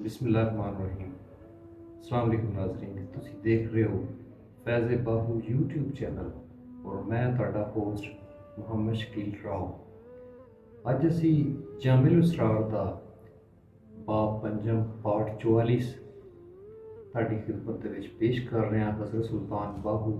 بسم اللہ الرحمن الرحیم۔ السلام علیکم ناظرین، ਤੁਸੀਂ ਦੇਖ ਰਹੇ ਹੋ ਫੈਜ਼ ਬਾਹੂ YouTube ਚੈਨਲ ਔਰ ਮੈਂ ਤੁਹਾਡਾ ਹੋਸਟ ਮੁਹੰਮਦ ਸ਼ਕੀਲ ਰਾਓ। ਅੱਜ ਅਸੀਂ ਜਾਮਿਲ ਅਸਰਾਰ ਦਾ ਬਾਬ ਪੰਜਮ ਪਾਠ 44 ਤੁਹਾਡੀ ਖਿਦਮਤ ਦੇ ਵਿੱਚ ਪੇਸ਼ ਕਰ ਰਹੇ ਹਾਂ। ਹਜ਼ਰਤ ਸੁਲਤਾਨ ਬਾਹੂ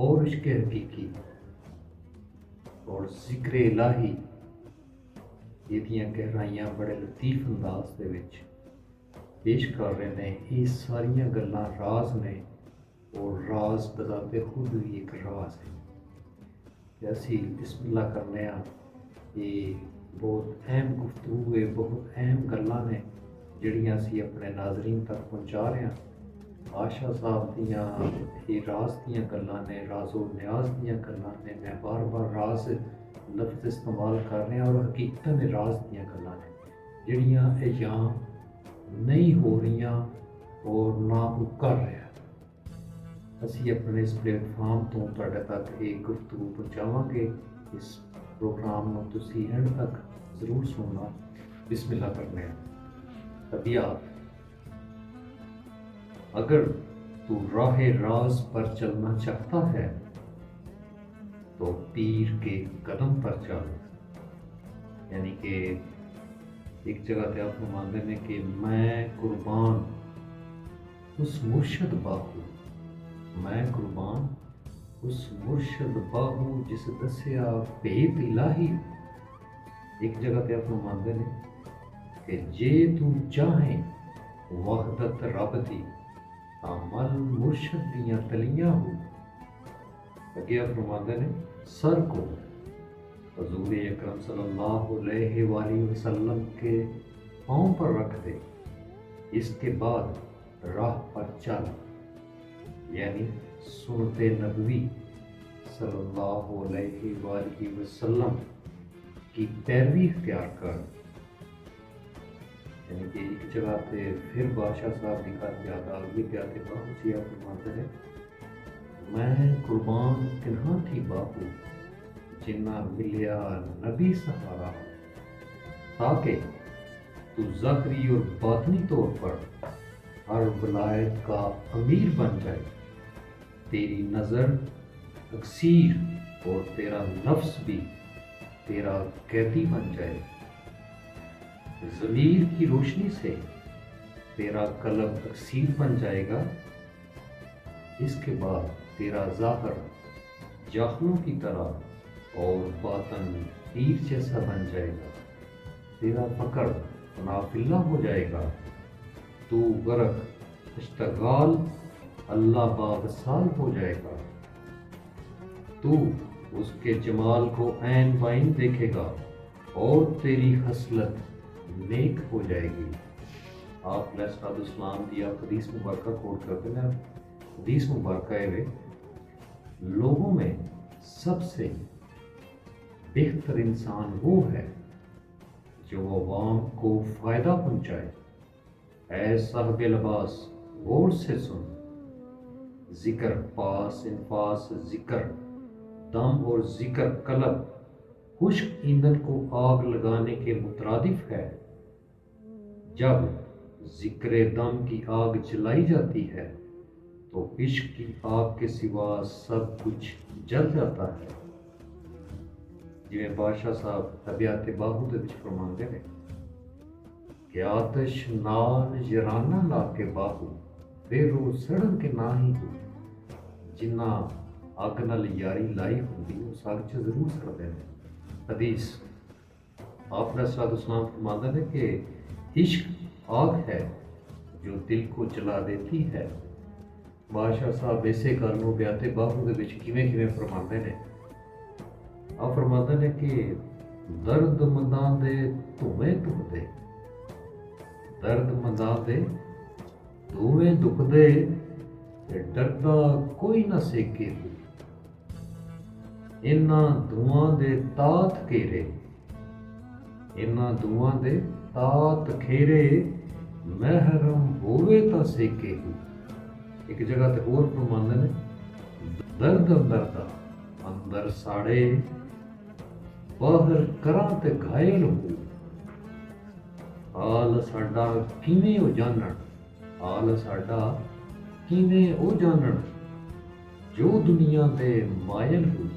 اور عشق حقیقی اور ذکر الہی ਇਹਦੀਆਂ ਗਹਿਰਾਈਆਂ ਬੜੇ ਲਤੀਫ ਅੰਦਾਜ਼ ਦੇ ਵਿੱਚ ਪੇਸ਼ ਕਰ ਰਹੇ ਨੇ। ਇਹ ਸਾਰੀਆਂ ਗੱਲਾਂ ਰਾਜ਼ ਨੇ ਔਰ ਰਾਜ਼ ਬਜ਼ਾਤੇ ਖੁਦ ਵੀ ਇੱਕ ਰਾਜ਼ ਹੈ। ਤੇ ਅਸੀਂ ਬਿਸਮਿਲ੍ਲਾ ਕਰਨੇ ਆ। ਇਹ ਬਹੁਤ ਅਹਿਮ ਗੁਫ਼ਤਗੂ ਹੈ, ਬਹੁਤ ਅਹਿਮ ਗੱਲਾਂ ਨੇ ਜਿਹੜੀਆਂ ਅਸੀਂ ਆਪਣੇ ਨਾਜ਼ਰੀਨ ਤੱਕ ਪਹੁੰਚਾ ਰਹੇ ਹਾਂ। ਆਸ਼ਾ ਸਾਹਿਬ ਦੀਆਂ ਇਹ ਰਾਜ਼ ਦੀਆਂ ਗੱਲਾਂ ਨੇ, ਰਾਜ਼ੋ ਨਿਆਜ਼ ਦੀਆਂ ਗੱਲਾਂ ਨੇ। ਮੈਂ ਬਾਰ-ਬਾਰ ਰਾਜ਼ ਲਫ਼ਜ਼ ਇਸਤੇਮਾਲ ਕਰ ਰਹੇ ਹਾਂ ਔਰ ਹਕੀਕਤਾਂ ਦੇ ਰਾਜ਼ ਦੀਆਂ ਗੱਲਾਂ ਨੇ ਜਿਹੜੀਆਂ ਇਜਾਂ ਨਹੀਂ ਹੋ ਰਹੀਆਂ ਔਰ ਨਾ ਉਹ ਕਰ ਰਿਹਾ। ਅਸੀਂ ਆਪਣੇ ਇਸ ਪਲੇਟਫਾਰਮ ਤੋਂ ਤੁਹਾਡੇ ਤੱਕ ਇਹ ਗੁਫ਼ਤਗੂ ਪਹੁੰਚਾਵਾਂਗੇ। ਇਸ ਪ੍ਰੋਗਰਾਮ ਨੂੰ ਤੁਸੀਂ ਐਂਡ ਤੱਕ ضرور ਸੁਣਨਾ। ਬਿਸਮਿਲ੍ਲਾ ਕਰਨੇ ہیں। ابیات: اگر تو راہ راز پر چلنا چاہتا ہے تو پیر کے قدم پر چل۔ یعنی کہ ایک جگہ پہ آپ فرماتے ہیں کہ میں قربان اس مرشد باہو، میں قربان اس مرشد باہو جس دسیا بھید الہی۔ ایک جگہ پہ آپ فرماتے ہیں کہ جے تو چاہیں وحدت رب دی عمل مرشد دیاں تلیاں ہو۔ اگے فرماتے ہیں سر کو حضور اکرم صلی اللہ علیہ وآلہ وسلم کے پاؤں پر رکھ دے، اس کے بعد راہ پر چل۔ یعنی سنت نبوی صلی اللہ علیہ وآلہ وسلم کی پیروی اختیار کر۔ یعنی کہ ایک جگہ پہ پھر بادشاہ صاحب کی بات یاد آ گئی کہ آتے باہو سے آپ فرماتے ہیں میں قربان تنہا تھی باہو جنہ ملیا نبی سہارا، تاکہ تو ظاہری اور باطنی طور پر ہر ولایت کا امیر بن جائے، تیری نظر اکثیر اور تیرا نفس بھی تیرا قیدی بن جائے، ضمیر کی روشنی سے تیرا قلب اکثیر بن جائے گا، اس کے بعد تیرا ظاہر جاہلوں کی طرح اور باطن پیر جیسا بن جائے گا، تیرا فقر فنا فی اللہ ہو جائے گا، تو غرق اشتغال اللہ باوصال ہو جائے گا، تو اس کے جمال کو عین بعین دیکھے گا اور تیری خصلت نیک ہو جائے گی۔ آپ علیہ السلام کی آپ حدیث مبارکہ کوٹ کرتے ہیں۔ حدیث مبارکہ ہے لوگوں میں سب سے بہتر انسان وہ ہے جو عوام کو فائدہ پہنچائے۔ اے صاحب لباس غور سے سن، ذکر پاس انفاس ذکر دم اور ذکر قلب خشک ایندھن کو آگ لگانے کے مترادف ہے۔ جب ذکر دم کی آگ جلائی جاتی ہے تو عشق کی آگ کے سوا سب کچھ جل جاتا ہے۔ جویں بادشاہ صاحب ابیات باہو دے وچ فرماندے نے کہ آتش نال یرانہ لا کے باہو پھر وہ سڑن کے نہ ہی ہو، جنہ اگ نال یاری لائی ہوندی اس اگ چ ضرور سڑدے نے۔ حدیث آپ علیہ السلام فرماتے ہیں کہ عشق آگ ہے جو دل کو جلا دیتی ہے۔ بادشاہ صاحب ایسے گل نوں بیات باہو دے وچ کیویں فرماندے نے؟ آپ فرماتے ہیں کہ درد منداں دے دھویں دکھدے، درد منداں دے دھویں دکھدے تے ڈردا کوئی نہ سیکے ہو، انہاں دھواں دے تات کیرے، انہاں دھواں دے تات کھیرے محرم ہووے تا سیکے ہو۔ ایک جگہ تے اور فرماندے نے درد اندر دا اندر ساڑے باہر کراں تے گھائل ہو، ਹਾਲ ਸਾਡਾ ਕਿਵੇਂ ਉਹ ਜਾਣਨ, ਹਾਲ ਸਾਡਾ ਕਿਵੇਂ ਉਹ ਜਾਣਨ, ਜੋ ਦੁਨੀਆ ਦੇ ਮਾਇਲ ਹੋਈ।